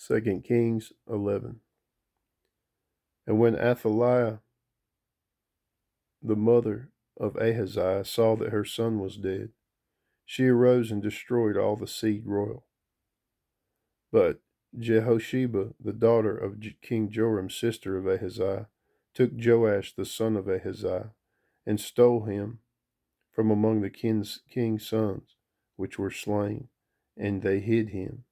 2 Kings 11. And when Athaliah, the mother of Ahaziah, saw that her son was dead, she arose and destroyed all the seed royal. But Jehosheba, the daughter of King Joram, sister of Ahaziah, took Joash the son of Ahaziah, and stole him from among the king's sons, which were slain, and they hid him,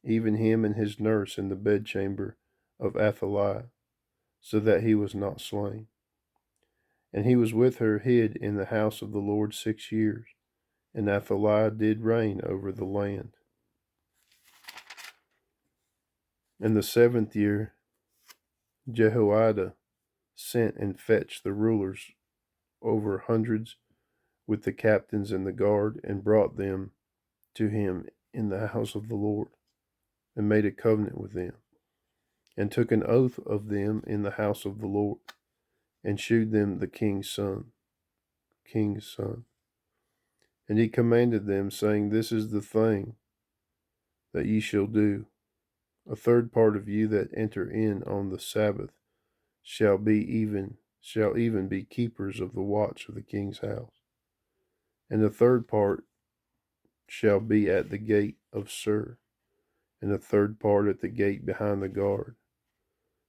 even him and his nurse, in the bedchamber of Athaliah, so that he was not slain. And he was with her hid in the house of the Lord 6 years, and Athaliah did reign over the land. In the 7th year, Jehoiada sent and fetched the rulers over hundreds with the captains and the guard, and brought them to him in the house of the Lord, and made a covenant with them, and took an oath of them in the house of the Lord, and shewed them the king's son. And he commanded them, saying, This is the thing that ye shall do. A third part of you that enter in on the Sabbath shall even be keepers of the watch of the king's house. And the third part shall be at the gate of Sur, and the third part at the gate behind the guard.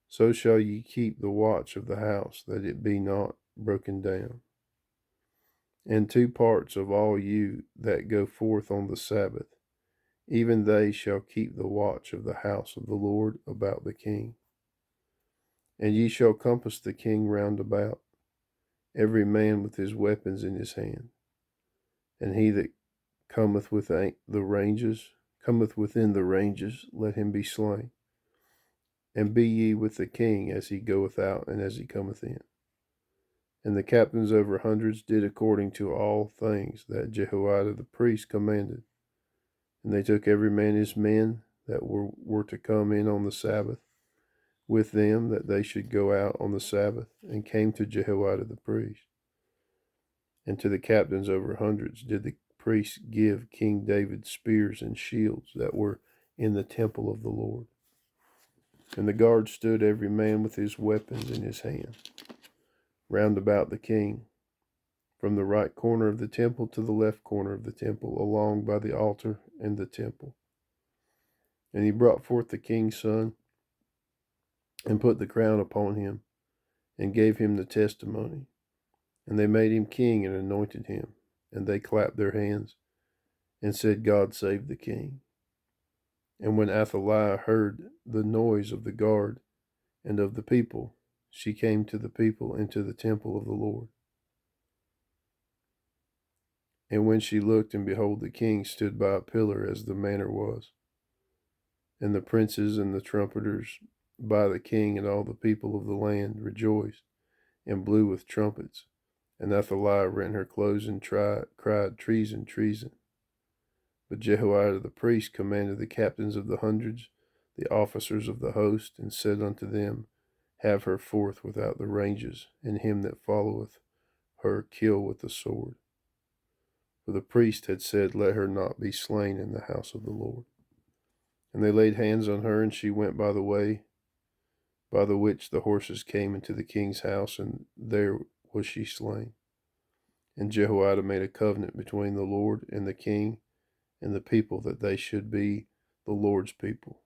So shall ye keep the watch of the house, that it be not broken down. And 2 parts of all you that go forth on the Sabbath, even they shall keep the watch of the house of the Lord about the king. And ye shall compass the king round about, every man with his weapons in his hand. And he that cometh within the ranges, let him be slain. And be ye with the king as he goeth out and as he cometh in. And the captains over hundreds did according to all things that Jehoiada the priest commanded. And they took every man his men that were to come in on the Sabbath, with them that they should go out on the Sabbath, and came to Jehoiada the priest. And to the captains over hundreds did the priests give King David spears and shields that were in the temple of the Lord. And the guard stood every man with his weapons in his hand, round about the king, from the right corner of the temple to the left corner of the temple, along by the altar and the temple. And he brought forth the king's son, and put the crown upon him, and gave him the testimony. And they made him king and anointed him. And they clapped their hands, and said, God save the king. And when Athaliah heard the noise of the guard and of the people, she came to the people into the temple of the Lord. And when she looked, and behold, the king stood by a pillar, as the manner was, and the princes and the trumpeters by the king, and all the people of the land rejoiced, and blew with trumpets. And Athaliah rent her clothes, and cried, Treason, treason. But Jehoiada the priest commanded the captains of the hundreds, the officers of the host, and said unto them, Have her forth without the ranges, and him that followeth her kill with the sword. For the priest had said, Let her not be slain in the house of the Lord. And they laid hands on her, and she went by the way by the which the horses came into the king's house, and there was she slain. And Jehoiada made a covenant between the Lord and the king and the people, that they should be the Lord's people,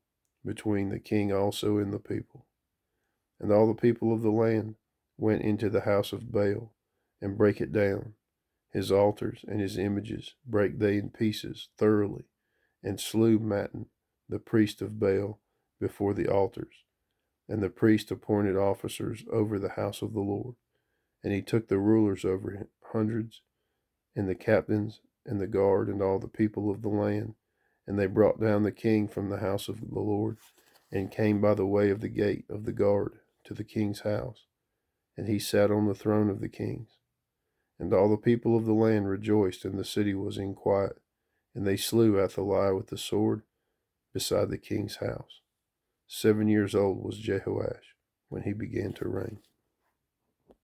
between the king also and the people. And all the people of the land went into the house of Baal, and brake it down. His altars and his images brake they in pieces thoroughly, and slew Mattan, the priest of Baal, before the altars. And the priest appointed officers over the house of the Lord. And he took the rulers over hundreds, and the captains, and the guard, and all the people of the land. And they brought down the king from the house of the Lord, and came by the way of the gate of the guard to the king's house. And he sat on the throne of the kings. And all the people of the land rejoiced, and the city was in quiet. And they slew Athaliah with the sword beside the king's house. 7 years old was Jehoash when he began to reign.